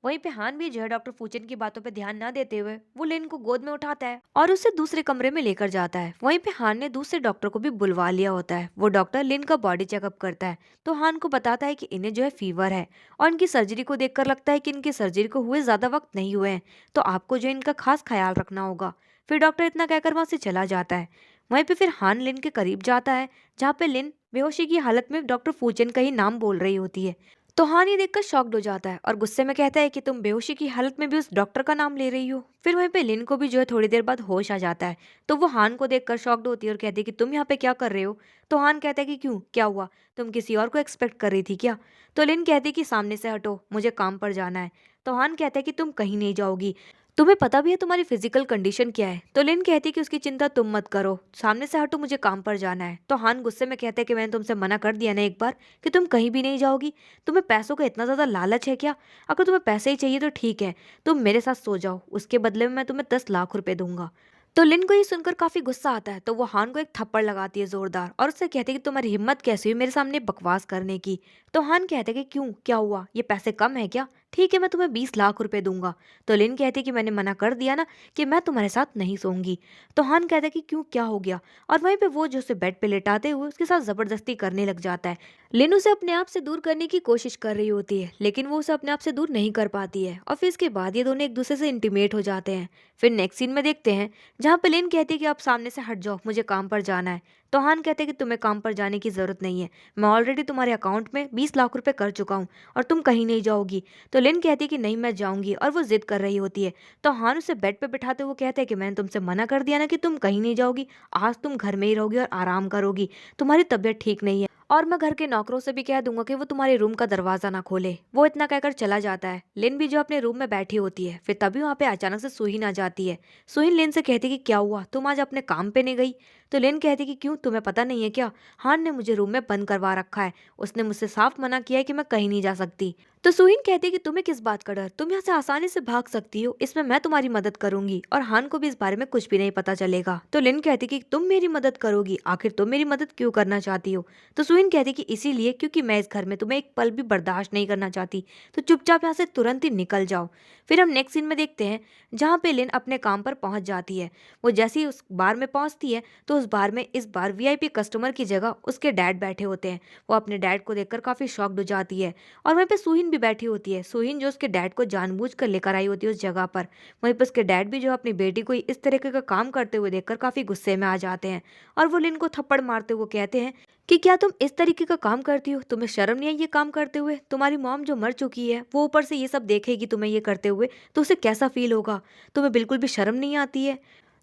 वहीं पे हान भी जो है डॉक्टर फूचन की बातों पे ध्यान न देते हुए वो लिन को गोद में उठाता है और उसे दूसरे कमरे में लेकर जाता है। वहीं पे हान ने दूसरे डॉक्टर को भी बुलवा लिया होता है। वो डॉक्टर लिन का बॉडी चेकअप करता है तो हान को बताता है कि इन्हें जो है फीवर है और इनकी सर्जरी को देखकर लगता है कि इनकी सर्जरी को हुए ज्यादा वक्त नहीं हुए हैं, तो आपको जो है इनका खास ख्याल रखना होगा। फिर डॉक्टर इतना कहकर वहां से चला जाता है। वहीं पे फिर हान लिन के करीब जाता है जहाँ पे लिन बेहोशी की हालत में डॉक्टर फूचन का ही नाम बोल रही होती है। तो हान ये देखकर शॉक्ड हो जाता है और गुस्से में कहता है कि तुम बेहोशी की हालत में भी उस डॉक्टर का नाम ले रही हो। फिर वहीं पे लिन को भी जो है थोड़ी देर बाद होश आ जाता है। तो वो हान को देखकर शॉक्ड होती है और कहती है कि तुम यहाँ पे क्या कर रहे हो। तो हान कहता है कि क्यों, क्या हुआ, तुम किसी और को एक्सपेक्ट कर रही थी क्या। तो लिन कहती है कि सामने से हटो, मुझे काम पर जाना है। तो हान कहता है कि तुम कहीं नहीं जाओगी, तुम्हें पता भी है तुम्हारी फिजिकल कंडीशन क्या है। तो लिन कहती है कि उसकी चिंता तुम मत करो, सामने से हटो, मुझे काम पर जाना है। तो हान गुस्से में कहता है कि मैंने तुमसे मना कर दिया ना एक बार कि तुम कहीं भी नहीं जाओगी। तुम्हें पैसों का इतना ज्यादा लालच है क्या। अगर तुम्हें पैसे ही चाहिए तो ठीक है, तुम मेरे साथ सो जाओ, उसके बदले में मैं तुम्हें 10 लाख रुपए दूंगा। तो लिन को ये सुनकर काफी गुस्सा आता है। तो वो हान को एक थप्पड़ लगाती है जोरदार और उससे कहती है कि तुम्हारी हिम्मत कैसी हुई मेरे सामने बकवास करने की। तो हान कहते हैं कि क्यों, क्या हुआ, ये पैसे कम है क्या, ठीक है मैं तुम्हें 20 लाख रुपए दूंगा। तो लिन कहती है कि मैंने मना कर दिया ना कि मैं तुम्हारे साथ नहीं सोऊंगी। तो हान कहता है कि क्यों, क्या हो गया। और वहीं पे वो जो उसे बेड पे लेटाते हुए उसके साथ जबरदस्ती करने लग जाता है। लिन उसे अपने आप से दूर करने की कोशिश कर रही होती है लेकिन वो उसे अपने आप से दूर नहीं कर पाती है और फिर इसके बाद ये दोनों एक दूसरे से इंटीमेट हो जाते हैं। फिर नेक्स्ट सीन में देखते हैं जहाँ पे लिन कहती है कि आप सामने से हट जाओ, मुझे काम पर जाना है। तो हान कहते हैं कि तुम्हें काम पर जाने की जरूरत नहीं है, मैं ऑलरेडी तुम्हारे अकाउंट में 20 लाख रुपए कर चुका हूँ और तुम कहीं नहीं जाओगी। तो लिन कहती है कि नहीं मैं जाऊंगी और वो जिद कर रही होती है। तो हान उसे बेड पे बिठाते हुए कहते हैं कि मैंने तुमसे मना कर दिया ना कि तुम कहीं नहीं जाओगी, आज तुम घर में ही रहोगी और आराम करोगी, तुम्हारी तबीयत ठीक नहीं है और मैं घर के नौकरों से भी कह दूंगा कि वो तुम्हारे रूम का दरवाजा ना खोले। वो इतना कहकर चला जाता है। लिन भी जो अपने रूम में बैठी होती है। फिर तभी वहां पे अचानक से सुहीन आ जाती है। सुहीन लिन से कहती कि क्या हुआ, तुम आज अपने काम पे नहीं गई। तो लिन कहती कि क्यों, तुम्हें पता नहीं है क्या, हान ने मुझे रूम में बंद करवा रखा है, उसने मुझसे साफ मना किया है कि मैं कहीं नहीं जा सकती। तो सुहीन कहती है कि तुम्हें किस बात का डर, तुम यहाँ से आसानी से भाग सकती हो, इसमें मैं तुम्हारी मदद करूंगी और हान को भी इस बारे में कुछ भी नहीं पता चलेगा। तो लिन कहती कि तुम मेरी मदद करोगी, आखिर तुम मेरी मदद क्यों करना चाहती हो। तो सुहीन कहती कि इसीलिए क्योंकि मैं इस घर में तुम्हें एक पल भी बर्दाश्त नहीं करना चाहती, तो चुपचाप यहाँ से तुरंत ही निकल जाओ। फिर हम नेक्स्ट सीन में देखते हैं जहाँ पे लिन अपने काम पर पहुंच जाती है। वो जैसे ही उस बार में पहुंचती है तो उस बार में इस बार वीआईपी कस्टमर की जगह उसके डैड बैठे होते हैं। वो अपने डैड को देखकर काफी शॉक्ड हो जाती है और वहीं पे सुहीन भी बैठी होती है। सुहीन जो उसके डैड को जानबूझकर लेकर आई होती है उस जगह पर। वहीं पर उसके डैड भी जो अपनी बेटी को इस तरीके का काम करते हुए देखकर काफी गुस्से में आ जाते हैं और वो लिन को थप्पड़ मारते हुए कहते हैं कि क्या तुम इस तरीके का काम करती हो, तुम्हें शर्म नहीं आई ये काम करते हुए। तुम्हारी मॉम जो मर चुकी है वो ऊपर से ये सब देखेगी तुम्हें ये करते हुए, तो उसे कैसा फील होगा, तुम्हें बिल्कुल भी शर्म नहीं आती है।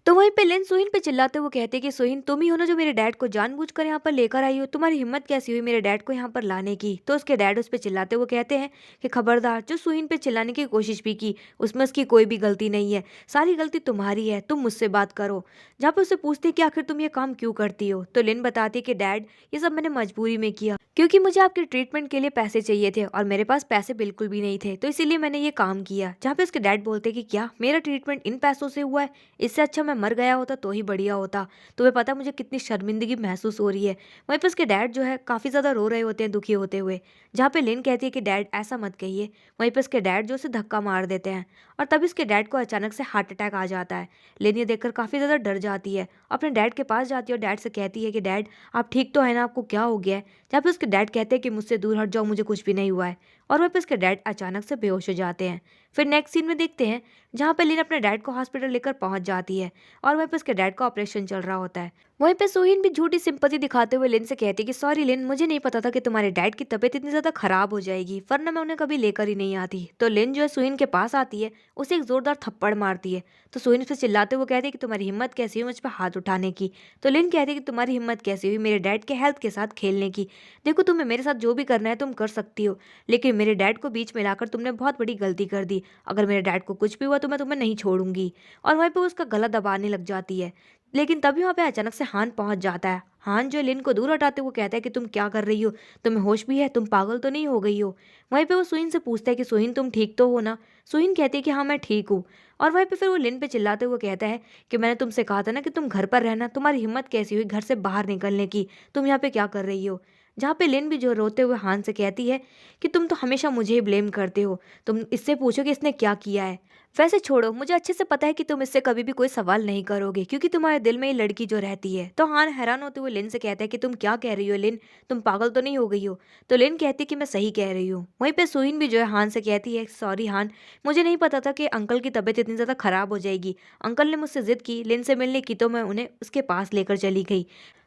तो वहीं पे लिन सुहीन पे चिल्लाते हुए कहते कि सुहीन तुम ही हो ना जो मेरे डैड को जानबूझकर यहाँ पर लेकर आई हो, तुम्हारी हिम्मत कैसी हुई मेरे डैड को यहाँ पर लाने की। तो उसके डैड उस पे चिल्लाते हुए कहते हैं कि खबरदार, जो सुहीन पे चिल्लाने की कोशिश भी की उसमें उसकी कोई भी गलती नहीं है, सारी गलती तुम्हारी है, तुम मुझसे बात करो। जहाँ पे उससे पूछते कि आखिर तुम ये काम क्यों करती हो। तो लिन बताती कि डैड ये सब मैंने मजबूरी में किया क्योंकि मुझे आपके ट्रीटमेंट के लिए पैसे चाहिए थे और मेरे पास पैसे बिल्कुल भी नहीं थे, तो इसीलिए मैंने ये काम किया। जहाँ पे उसके डैड बोलते कि क्या मेरा ट्रीटमेंट इन पैसों से हुआ है, इससे अच्छा मैं मर गया होता तो ही बढ़िया होता। तुम्हें पता मुझे कितनी शर्मिंदगी महसूस हो रही है। वहीं पर उसके डैड जो है काफी ज्यादा रो रहे होते हैं दुखी होते हुए। जहाँ पे लिन कहती है कि डैड ऐसा मत कहिए। वहीं पर उसके डैड जो उसे धक्का मार देते हैं और तभी उसके डैड को अचानक से हार्ट अटैक आ जाता है। लिन ये देखकर काफी ज्यादा डर जाती है, अपने डैड के पास जाती है और डैड से कहती है कि डैड आप ठीक तो है ना, आपको क्या हो गया है। जहाँ पे उसके डैड कहते हैं कि मुझसे दूर हट जाओ, मुझे कुछ भी नहीं हुआ है। और वहीं पे उसके डैड अचानक से बेहोश हो जाते हैं। फिर नेक्स्ट सीन में देखते हैं जहाँ पे लिन अपने डैड को हॉस्पिटल लेकर पहुंच जाती है और वहीं पे उसके डैड का ऑपरेशन चल रहा होता है। वहीं पे सुहीन भी झूठी सिंपैथी दिखाते हुए लिन से कहती है कि सॉरी लिन, मुझे नहीं पता था कि तुम्हारे डैड की तबीयत इतनी ज्यादा खराब हो जाएगी, वरना मैं उन्हें कभी लेकर ही नहीं आती। तो लिन जो है सुहीन के पास आती है, उसे एक जोरदार थप्पड़ मारती है। तो सुहीन उसे चिल्लाते हुए कहती है कि तुम्हारी हिम्मत कैसी हुई मुझ पर हाथ उठाने की। तो लिन कहती है कि तुम्हारी हिम्मत कैसी हुई मेरे डैड के हेल्थ के साथ खेलने की। देखो तुम्हें मेरे साथ जो भी करना है तुम कर सकती हो, लेकिन मेरे डैड को बीच में लाकर तुमने बहुत बड़ी गलती कर दी। अगर मेरे डैड को कुछ भी हुआ तो मैं तुम्हें नहीं छोड़ूंगी। और वहीं पे उसका गला दबाने लग जाती है। लेकिन तभी वहां पे अचानक से हान पहुंच जाता है। हान जो लिन को दूर हटाते हुए कहता है कि तुम क्या कर रही हो, तुम्हें होश भी है, तुम पागल तो नहीं हो गई हो। वहीं पे वो सुहीन से पूछता है कि सुहीन तुम ठीक तो हो ना। सुहीन कहती है कि हाँ मैं ठीक हूँ। और वहीं पे फिर वो लिन पे चिल्लाते हुए कहता है कि मैंने तुमसे कहा था ना कि तुम घर पर रहना, तुम्हारी हिम्मत कैसी हुई घर से बाहर निकलने की, तुम यहाँ पे क्या कर रही हो। जहाँ पे लिन भी जो रोते हुए हान से कहती है कि तुम तो हमेशा मुझे ही ब्लेम करते हो, तुम इससे पूछो कि इसने क्या किया है। वैसे छोड़ो, मुझे अच्छे से पता है कि तुम इससे कभी भी कोई सवाल नहीं करोगे क्योंकि तुम्हारे दिल में ये लड़की जो रहती है। तो हान हैरान होते हुए लिन से कहता है कि तुम क्या कह रही हो लिन, तुम पागल तो नहीं हो गई हो। तो लिन कहती है कि मैं सही कह रही हूँ। वहीं पे सुइन भी जो है हान से कहती है, सॉरी हान, मुझे नहीं पता था कि अंकल की तबीयत इतनी ज्यादा खराब हो जाएगी। अंकल ने मुझसे जिद की लिन से मिलने की तो मैं उन्हें उसके पास लेकर चली गई।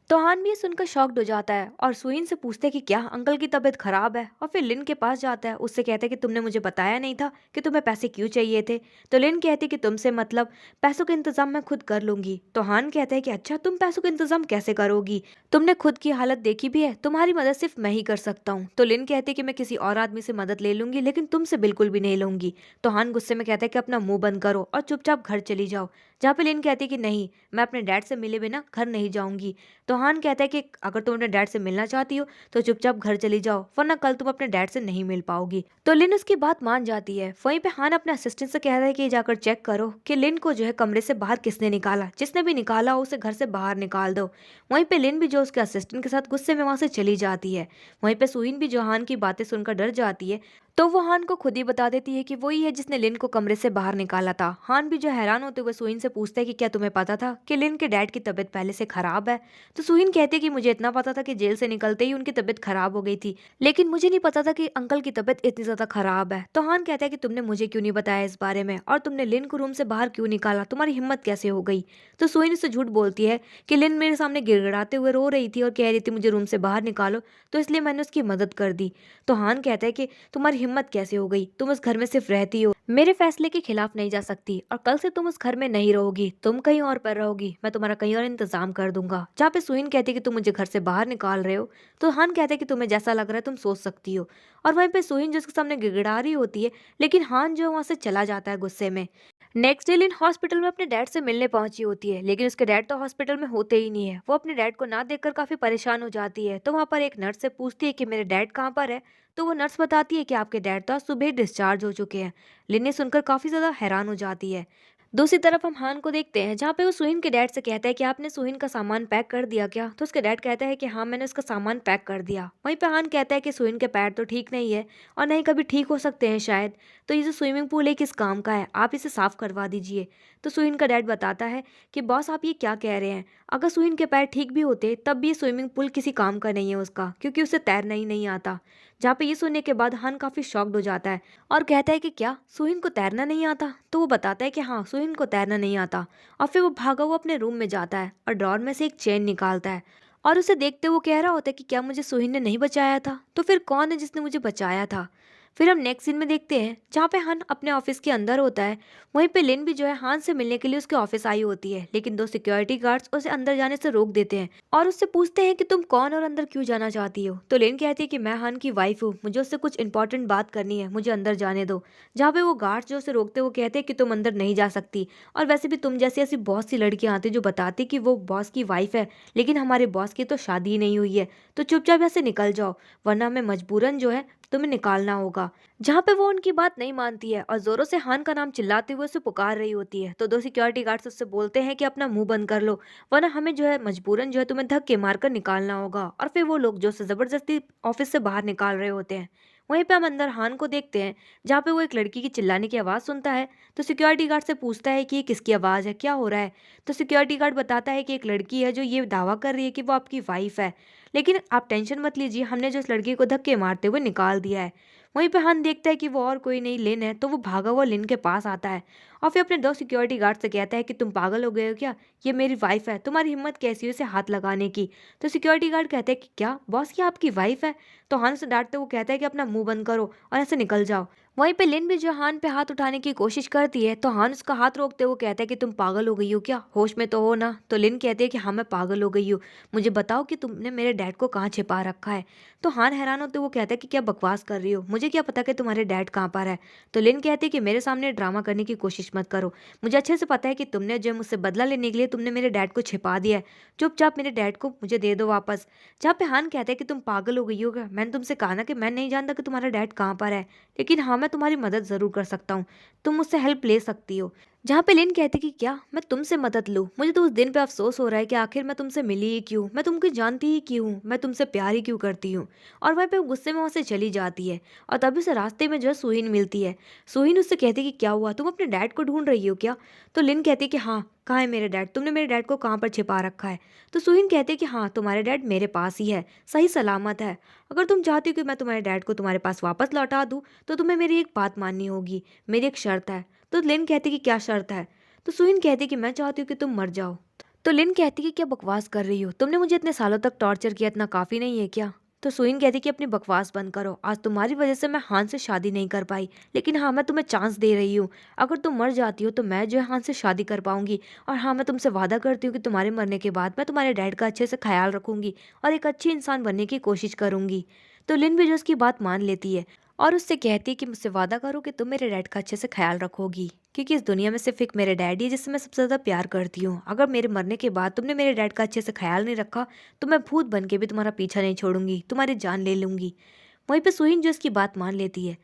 तो हान भी ये सुनकर शॉक्ड हो जाता है और सुइन से पूछते है कि क्या अंकल की तबीयत खराब है, और फिर लिन के पास जाता है, उससे कहता है कि तुमने मुझे बताया नहीं था कि तुम्हें पैसे क्यों चाहिए थे। तो लिन कहती है कि तुमसे मतलब, पैसों का इंतजाम मैं खुद कर लूंगी। तो हान कहता है कि अच्छा, तुम पैसों का इंतजाम कैसे करोगी, तुमने खुद की हालत देखी भी है, तुम्हारी मदद सिर्फ मैं ही कर सकता हूँ। तो लिन कहती है कि मैं किसी और आदमी से मदद ले लूंगी लेकिन तुमसे बिल्कुल भी नहीं लूंगी। तो हान गुस्से में कहता है कि अपना मुंह बंद करो और चुपचाप घर चली जाओ। जहाँ पे लिन कहती है कि नहीं, मैं अपने डैड से मिले बिना घर नहीं जाऊंगी। तो हान कहता है कि अगर तुम अपने डैड से मिलना चाहती हो तो चुपचाप घर चली जाओ, वरना कल तुम अपने डैड से नहीं मिल पाओगी। तो लिन उसकी बात मान जाती है। वहीं पे हान अपने असिस्टेंट से कहता है कि जाकर चेक करो कि लिन को जो है कमरे से बाहर किसने निकाला, जिसने भी निकाला हो उसे घर से बाहर निकाल दो। वहीं पे लिन भी जो उसके असिस्टेंट के साथ गुस्से में वहां से चली जाती है। वहीं पे सुइन भी जो हान की बातें सुनकर डर जाती है, तो वो हान को खुद ही बता देती है कि वही है जिसने लिन को कमरे से बाहर निकाला था। हान भी जो हैरान होते हुए सुइन से पूछता है कि क्या तुम्हें पता था कि लिन के डैड की तबीयत पहले से खराब है। तो सुइन कहती है कि मुझे इतना पता था कि जेल से निकलते ही उनकी तबीयत खराब हो गई थी, लेकिन मुझे नहीं पता था कि अंकल की तबीयत इतनी ज्यादा खराब है। तो हान कहता है कि तुमने मुझे क्यों नहीं बताया इस बारे में, और तुमने लिन को रूम से बाहर क्यों निकाला, तुम्हारी हिम्मत कैसे हो गई। तो सुइन उससे झूठ बोलती है कि लिन मेरे सामने गिड़गिड़ाते हुए रो रही थी और कह रही थी मुझे रूम से बाहर निकालो, तो इसलिए मैंने उसकी मदद कर दी। तो हान कहता है कि तुम्हारी हिम्मत कैसे हो गई, तुम उस घर में सिर्फ रहती हो, मेरे फैसले के खिलाफ नहीं जा सकती, और कल से तुम उस घर में नहीं रहोगी, तुम कहीं और पर रहोगी, मैं तुम्हारा कहीं और इंतजाम कर दूंगा। जहाँ पे सुइन कहती है कि तुम मुझे घर से बाहर निकाल रहे हो। तो हान कहते हैं कि तुम्हें जैसा लग रहा है तुम सोच सकती हो। और वहीं पे सुइन जिसके सामने गिड़गिड़ा रही होती है, लेकिन हान जो वहां से चला जाता है गुस्से में। नेक्स्ट डे लिन हॉस्पिटल में अपने डैड से मिलने पहुंची होती है, लेकिन उसके डैड तो हॉस्पिटल में होते ही नहीं है। वो अपने डैड को ना देखकर काफी परेशान हो जाती है। तो वहां पर एक नर्स से पूछती है कि मेरे डैड कहाँ पर है। तो वो नर्स बताती है कि आपके डैड तो आज सुबह ही डिस्चार्ज हो चुके हैं। लिन ने सुनकर काफी ज्यादा हैरान हो जाती है। दूसरी तरफ हम हान को देखते हैं, जहाँ पे वो सुहिन के डैड से कहता है कि आपने सुहिन का सामान पैक कर दिया क्या। तो उसके डैड कहता है कि हाँ, मैंने उसका सामान पैक कर दिया। वहीं पे हान कहता है कि सुहिन के पैर तो ठीक नहीं है और नहीं कभी ठीक हो सकते हैं शायद, तो ये जो स्विमिंग पूल है किस काम का है, आप इसे साफ करवा दीजिए। तो सुहिन का डैड बताता है कि बॉस आप ये क्या कह रहे हैं, अगर सुहिन के पैर ठीक भी होते तब भी ये स्विमिंग पूल किसी काम का नहीं है उसका, क्योंकि उसे तैरना ही नहीं आता। जहाँ पे ये सुनने के बाद हान काफी शॉक्ड हो जाता है और कहता है कि क्या सुहिन को तैरना नहीं आता। तो वो बताता है कि हाँ, सुहिन को तैरना नहीं आता। और फिर वो भागा हुआ अपने रूम में जाता है और ड्रॉर में से एक चेन निकालता है और उसे देखते वो कह रहा होता है कि क्या मुझे सुहिन ने नहीं बचाया था, तो फिर कौन है जिसने मुझे बचाया था। फिर हम नेक्स्ट सीन में देखते हैं, जहाँ पे हान अपने ऑफिस के अंदर होता है। वहीं पे लिन भी जो है हान से मिलने के लिए उसके ऑफिस आई होती है, लेकिन दो सिक्योरिटी गार्ड्स उसे अंदर जाने से रोक देते हैं और उससे पूछते हैं कि तुम कौन और अंदर क्यों जाना चाहती हो। तो लिन कहती है कि मैं हान की वाइफ हूँ, मुझे उससे कुछ इंपॉर्टेंट बात करनी है, मुझे अंदर जाने दो। जहाँ पे वो गार्ड्स जो उसे रोकते वो कहते हैं कि तुम अंदर नहीं जा सकती, और वैसे भी तुम जैसी ऐसी बहुत सी लड़कियां आती जो बताती कि वो बॉस की वाइफ है, लेकिन हमारे बॉस की तो शादी ही नहीं हुई है, तो चुपचाप यहाँ से निकल जाओ, वरना हमें मजबूरन जो है तुम्हें निकालना होगा। जहाँ पे वो उनकी बात नहीं मानती है और जोरों से हान का नाम चिल्लाते हुए उसे पुकार रही होती है। तो दो सिक्योरिटी गार्ड्स उससे बोलते हैं कि अपना मुंह बंद कर लो, वरना हमें जो है मजबूरन जो है तुम्हें धक्के मारकर निकालना होगा। और फिर वो लोग जो उसे जबरदस्ती ऑफिस से बाहर निकाल रहे होते हैं। वहीं पे हम अंदर हान को देखते हैं, जहाँ पे वो एक लड़की की चिल्लाने की आवाज़ सुनता है। तो सिक्योरिटी गार्ड से पूछता है कि ये किसकी आवाज़ है, क्या हो रहा है। तो सिक्योरिटी गार्ड बताता है कि एक लड़की है जो ये दावा कर रही है कि वो आपकी वाइफ है, लेकिन आप टेंशन मत लीजिए, हमने जो इस लड़की को धक्के मारते हुए निकाल दिया है। वहीं पे हान देखता है कि वो और कोई नहीं लिन है, तो वो भागा हुआ लिन के पास आता है और फिर अपने दो सिक्योरिटी गार्ड से कहता है कि तुम पागल हो गए हो क्या, ये मेरी वाइफ है, तुम्हारी हिम्मत कैसी है उसे हाथ लगाने की। तो सिक्योरिटी गार्ड कहते हैं कि क्या बॉस, ये आपकी वाइफ है। तो हान से डांटते वो कहता है कि अपना मुंह बंद करो और ऐसे निकल जाओ। वहीं पे लिन भी जो हान पे हाथ उठाने की कोशिश करती है, तो हान उसका हाथ रोकते हुए कहता है कि तुम पागल हो गई हो क्या, होश में तो हो ना। तो लिन कहती है कि हाँ, मैं पागल हो गई हूँ, मुझे बताओ कि तुमने मेरे डैड को कहाँ छिपा रखा है। तो हान हैरान होते वो कहता है कि क्या बकवास कर रही हो, मुझे क्या पता कि तुम्हारे डैड कहाँ पर है। तो लिन कहती है कि मेरे सामने ड्रामा करने की कोशिश मत करो, मुझे अच्छे से पता है कि तुमने जो मुझसे बदला लेने के लिए तुमने मेरे डैड को छिपा दिया है, चुपचाप मेरे डैड को मुझे दे दो वापस। जहाँ पे हान कहता है कि तुम पागल हो गई हो क्या, मैंने तुमसे कहा ना कि मैं नहीं जानता कि तुम्हारा डैड कहाँ पर है, लेकिन हाँ, मैं तुम्हारी मदद जरूर कर सकता हूँ, तुम मुझसे हेल्प ले सकती हो। जहाँ पे लिन कहती कि क्या मैं तुमसे मदद लूँ, मुझे तो उस दिन पे अफसोस हो रहा है कि आखिर मैं तुमसे मिली ही क्यों, मैं तुमको जानती ही क्यों हूँ, मैं तुमसे प्यार ही क्यों करती हूँ। और वहीं पे वो गुस्से में वहाँ से चली जाती है। और तभी उसे रास्ते में जो है सुहीन मिलती है। सुहीन उससे कहती कि क्या हुआ, तुम अपने डैड को ढूंढ रही हो क्या? तो लिन कहती कि हाँ, कहाँ है मेरे डैड, तुमने मेरे डैड को कहाँ पर छिपा रखा है? तो सुहीन कहते कि हाँ, तुम्हारे डैड मेरे पास ही है, सही सलामत है। अगर तुम चाहती हो कि मैं तुम्हारे डैड को तुम्हारे पास वापस लौटा दूँ तो तुम्हें मेरी एक बात माननी होगी, मेरी एक शर्त है। तो लिन कहती कि क्या शर्त है? तो सुहीन कहती कि मैं चाहती हूँ कि तुम मर जाओ। तो लिन कहती कि क्या बकवास कर रही हो, तुमने मुझे इतने सालों तक टॉर्चर किया, इतना काफी नहीं है क्या? तो सुहीन कहती कि अपनी बकवास बंद करो, आज तुम्हारी वजह से मैं हान से शादी नहीं कर पाई, लेकिन हाँ, मैं तुम्हें चांस दे रही हूँ। अगर तुम मर जाती हो तो मैं जो है हान से शादी कर पाऊंगी। और हाँ, मैं तुमसे वादा करती हूँ कि तुम्हारे मरने के बाद मैं तुम्हारे डैड का अच्छे से ख्याल रखूंगी और एक अच्छी इंसान बनने की कोशिश करूंगी। तो लिन भी जो उसकी बात मान लेती है और उससे कहती है कि मुझसे वादा करो कि तुम मेरे डैड का अच्छे से ख्याल रखोगी, क्योंकि इस दुनिया में सिर्फ एक मेरे डैड ही है जिससे मैं सबसे ज़्यादा प्यार करती हूँ। अगर मेरे मरने के बाद तुमने मेरे डैड का अच्छे से ख्याल नहीं रखा तो मैं भूत बन के भी तुम्हारा पीछा नहीं छोड़ूंगी, तुम्हारी जान ले लूंगी। वहीं पे सुहीन जो इसकी बात मान लेती है।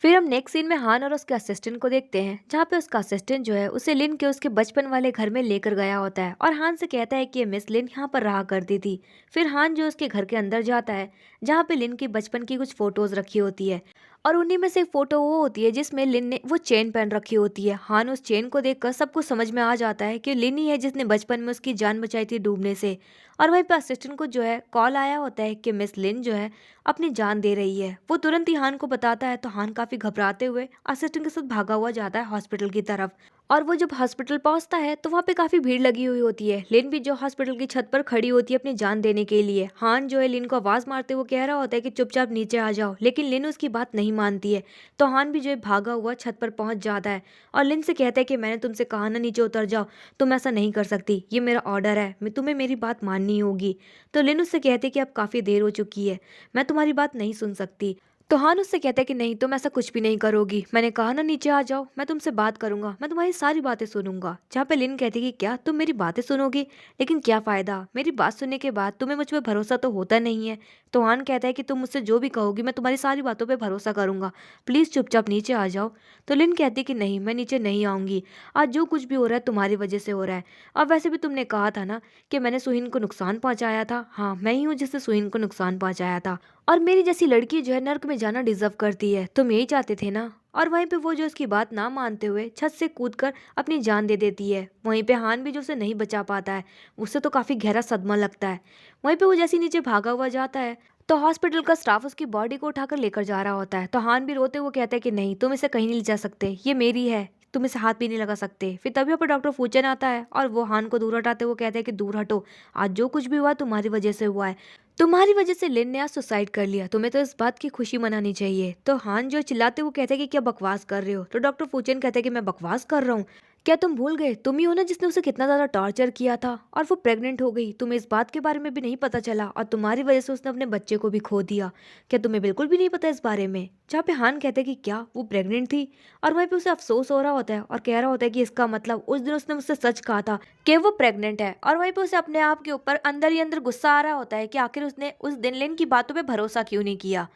फिर हम नेक्स्ट सीन में हान और उसके असिस्टेंट को देखते हैं, जहाँ पे उसका असिस्टेंट जो है उसे लिन के उसके बचपन वाले घर में लेकर गया होता है और हान से कहता है कि ये मिस लिन यहाँ पर रहा करती थी। फिर हान जो उसके घर के अंदर जाता है, जहाँ पे लिन की बचपन की कुछ फोटोज रखी होती है और उन्हीं में से एक फोटो वो होती है जिसमें लिन ने वो चेन पहन रखी होती है। हान उस चेन को देखकर सबको समझ में आ जाता है कि लिन ही है जिसने बचपन में उसकी जान बचाई थी डूबने से। और वहीं पर असिस्टेंट को जो है कॉल आया होता है कि मिस लिन जो है अपनी जान दे रही है। वो तुरंत ही हान को बताता है, तो हान काफी घबराते हुए असिस्टेंट के साथ भागा हुआ जाता है हॉस्पिटल की तरफ। और वो जब हॉस्पिटल पहुंचता है तो वहाँ पे काफी भीड़ लगी हुई होती है। लिन भी जो हॉस्पिटल की छत पर खड़ी होती है अपनी जान देने के लिए। हान जो है लिन को आवाज मारते हुए कह रहा होता है कि चुपचाप नीचे आ जाओ, लेकिन लिन उसकी बात नहीं मानती है। तो हान भी जो है भागा हुआ छत पर पहुंच जाता है और लिन से कहता है कि मैंने तुमसे कहा ना नीचे उतर जाओ, तुम ऐसा नहीं कर सकती, ये मेरा ऑर्डर है, मैं तुम्हें मेरी बात माननी होगी। तो लिन उससे कहते कि अब काफी देर हो चुकी है, मैं तुम्हारी बात नहीं सुन सकती। तो हान उससे कहता है कि नहीं, तुम ऐसा कुछ भी नहीं करोगी, मैंने कहा ना नीचे आ जाओ, मैं तुमसे बात करूंगा, मैं तुम्हारी सारी बातें सुनूंगा। जहाँ पे लिन कहती कि क्या तुम मेरी बातें सुनोगी, लेकिन क्या फायदा, मेरी बात सुनने के बाद तुम्हें मुझ पर भरोसा तो होता नहीं है। तो हान कहता है कि तुम मुझसे जो भी कहोगी मैं तुम्हारी सारी बातों पे भरोसा करूंगा, प्लीज चुपचाप नीचे आ जाओ। तो लिन कहती कि नहीं, मैं नीचे नहीं आऊंगी, आज जो कुछ भी हो रहा है तुम्हारी वजह से हो रहा है। और वैसे भी तुमने कहा था ना कि मैंने सुहीन को नुकसान पहुंचाया था, हाँ मैं ही हूँ जिसने सुहीन को नुकसान पहुंचाया था। और मेरी जैसी लड़की जो है नर्क में जाना डिजर्व करती है, तुम यही चाहते थे ना। और वहीं पे वो जो उसकी बात ना मानते हुए छत से कूदकर अपनी जान दे देती है। वहीं पे हान भी जो उसे नहीं बचा पाता है, उससे तो काफी गहरा सदमा लगता है। वहीं पे वो जैसे नीचे भागा हुआ जाता है तो हॉस्पिटल का स्टाफ उसकी बॉडी को उठाकर लेकर जा रहा होता है। तो हान भी रोते हुए कहता है कि नहीं, तुम इसे कहीं नहीं ले जा सकते, ये मेरी है, तुम इसे हाथ भी नहीं लगा सकते। फिर तभी पर डॉक्टर फूचन आता है और वो हान को दूर हटाते हुए कहते हैं कि दूर हटो, आज जो कुछ भी हुआ तुम्हारी वजह से हुआ है, तुम्हारी वजह से लिन ने आज सुसाइड कर लिया, तुम्हें तो इस बात की खुशी मनानी चाहिए। तो हान जो चिल्लाते हुए कहते हैं कि क्या बकवास कर रहे हो। तो डॉक्टर फूचन कहते हैं कि मैं बकवास कर रहा हूँ, क्या तुम भूल गए, तुम ही हो ना जिसने उसे कितना ज्यादा टॉर्चर किया था और वो प्रेग्नेंट हो गई, तुम्हें इस बात के बारे में भी नहीं पता चला और तुम्हारी वजह से उसने अपने बच्चे को भी खो दिया, क्या तुम्हें बिल्कुल भी नहीं पता इस बारे में। जहाँ पे हान कहते हैं कि क्या वो प्रेग्नेंट थी। और वहीं पे उसे अफसोस हो रहा होता है और कह रहा होता है कि इसका मतलब उस दिन उसने मुझसे सच कहा था कि वो प्रेग्नेंट है। और वहीं पे उसे अपने आप के ऊपर अंदर ही अंदर गुस्सा आ रहा होता है कि आखिर उसने उस दिन लिन की बातों पे भरोसा क्यों नहीं किया।